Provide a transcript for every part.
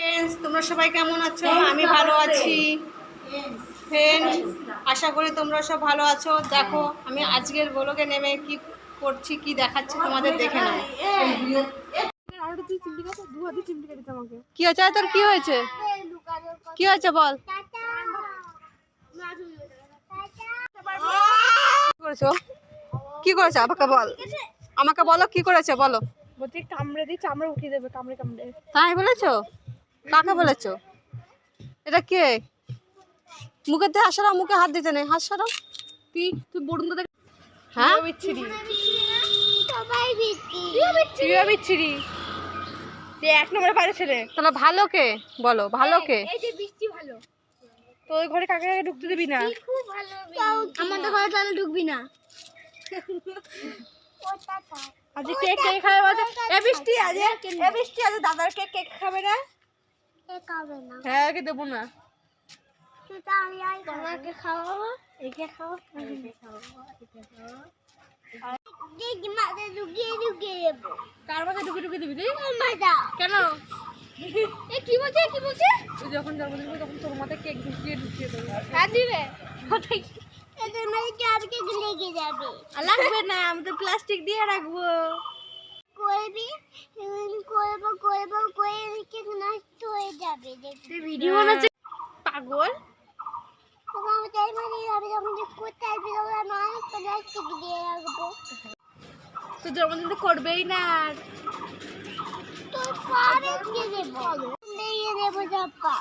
Friends, তোমরা সবাই কেমন আছো? আমি ভালো আছি ফ্রেন্ডস। আশা করি তোমরা সব ভালো আছো। দেখো আমি আজকের ব্লগে নেমে কি করছি, কি দেখাচ্ছি তোমাদের দেখে নাও। কি হয়েছে তোর? কি হয়েছে? কি হয়েছে বল। কি করেছো? আমাকে বল, আমাকে বলো কি করেছে বলো। বলছি কামড়ে দিয়ে চামড়া উঠিয়ে দেবে, কামড়ে কামড়ে। তাই বলেছো? কাকে বলেছো? এটা কে? মুখের দিয়ে হাত সরাও, মুখে হাত দিতে নেই, হাত সরাও। তুই বরুণ দাদা। হ্যাঁ বিচ্ছিরি তুই এক নম্বরে পারে ছেলে। তাহলে ভালো কে বলো, ভালো কে? ভালো তো ওই ঘরে কাকে কাকে ঢুকতে দিবি না। আমাদের ঘরে তাহলে ঢুকবি না। আজ কেক কে খাবে বলতে? এ বৃষ্টি আজ, এ বৃষ্টি আজ দাদার কেক কে খাবে না? খাবে না হ্যাঁ কে দেবো না। সেটা আমি আর তোমাকে খাওয়াবো, একে খাওয়াবো, একে খাওয়াবো, একে খাওয়াবো। কেক মাঝে ঢুকিয়ে ঢুকিয়ে দেবো। কার মাঝে ঢুকে ঢুকে দিবি তুই? মজা কেন? এ কি বলছে, কি বলছে? তুই যখন জন্মদিন করবি তখন তোর মাথায় কেক ঢুকিয়ে ঢুকিয়ে দেবো। হ্যাঁ দিবে। এদের মাঝে চার কেক লেগে যাবে। আর লাগবে না, আমি তো প্লাস্টিক দিয়ে রাখবো। করবি, করবো করবো করে কেক নষ্ট হয়ে যাবে। দেখবি ভিডিও বানাচ্ছে পাগল। তোমার তাই মানে আমি যখন কোথায় বেরোবো নয় প্লাস্টিক দিয়ে রাখবো। তো জন্মদিন তো করবেই না। তো পরে দিয়ে দেবো, দিয়ে দেবো চাপা।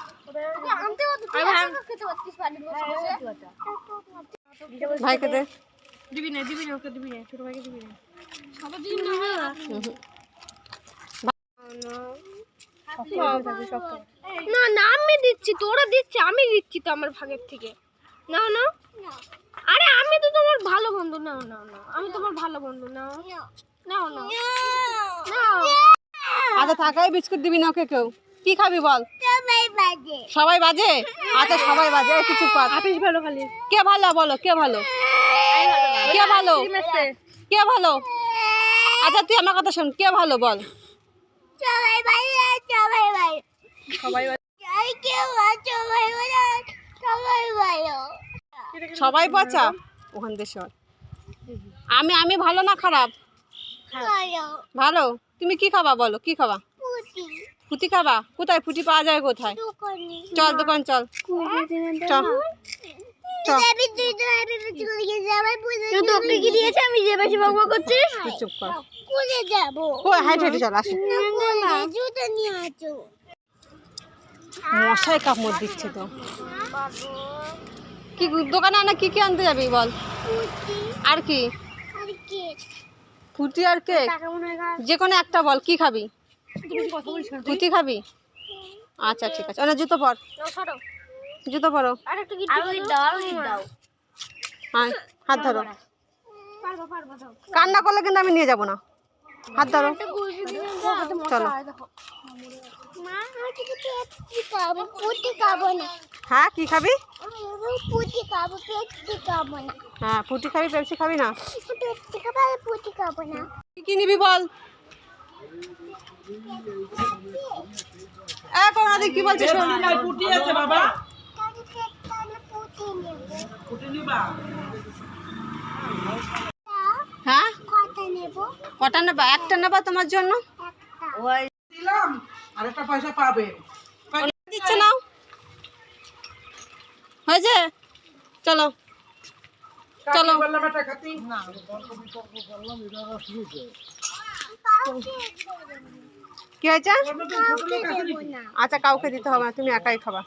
আনতে হবে তো, খেতে পারছিস পানি বসে। ভাইকে দে। দিবি না, দিবি না, ওকে দিবি না, ছোট ভাইকে দিবি না। সবার দিন নেবে না। না আমি দিচ্ছি, তোরা দিচ্ছি, আমি দিচ্ছি তো আমার ভাগের থেকে। নাও নাও। আরে আমি তো তোমার ভালো বন্ধু। নাও নাও নাও, আমি তোমার ভালো বন্ধু। নাও নাও নাও নাও। আচ্ছা থাকাই বিস্কুট দিবি না ওকে কেউ? কি খাবি বল? সবাই বাজে। সবাই বাজে? আচ্ছা সবাই বাজে, একটু চুপ কর। আপিস ভালো খালি। কে ভালো বলো, কে ভালো? কে ভালো? কে ভালো? আচ্ছা তুই আমার কথা শোন, কে ভালো বল? সবাই বাজে, সবাই বাজে, সবাই আর কেউ বাজে, সবাই বাজে, সবাই ভালো। সবাই পচা ওখান দেশ। আমি আমি ভালো না খারাপ? ভালো। ভালো। তুমি কি খাবা বলো, কি খাবা? পুটি ফুটি খাবা? কোথায় ফুটি পাওয়া যায় কোথায়? দোকানে। চল দোকান চল চল চল। তোকে কি দিয়েছে আমি যে বেশি বকবক করছিস? তুই চুপ কর। স্কুলে যাবো। কই হাইটে হেঁটে চল আসো। জুতো নিয়ে আসো। মশাই কামড় দিচ্ছে তো। কি দোকানে আনা কি কি আনতে যাবি বল? পুটি আর কি? আর কেক। ফুটি আর কেক? টাকা মনে হয় যে কোনো একটা বল, কি খাবি? কথা বলিস না। ফুটি খাবি? আচ্ছা ঠিক আছে। না জুতো পর, সরো। জুতো পরো। আর একটু গিট দাও, দাও। হ্যাঁ হাত ধরো। পারবো পারবো দাও। কান্না করলে কিন্তু আমি নিয়ে যাব না। হাত ধরো চলো। মা আজকে পেপসি খাবো, পুটি খাবো না। হ্যাঁ কি খাবি? পুটি খাবো, পেপসি খাবো না। হ্যাঁ ফুটি খাবি, পেপসি খাবি না? পেপসি খাবো আর পুটি খাবো না। কি নিবি বল? কোনাদি কি বলছিস? পুটি আছে বাবা, তাহলে পুটি নেবো। পুটি নিবা? হ্যাঁ কটা নেবো? কটা নেবা? একটা নেবা তোমার জন্য। একটা। ওই দিলাম, আর একটা পয়সা পাবে। দিচ্ছে নাও, হয়েছে? চলো চলো। বললাম একটা খাতি না, কি হয়েছে? ছোট লোক আছে নাকি? আচ্ছা কাউকে দিতে হবে না, তুমি একাই খাবা।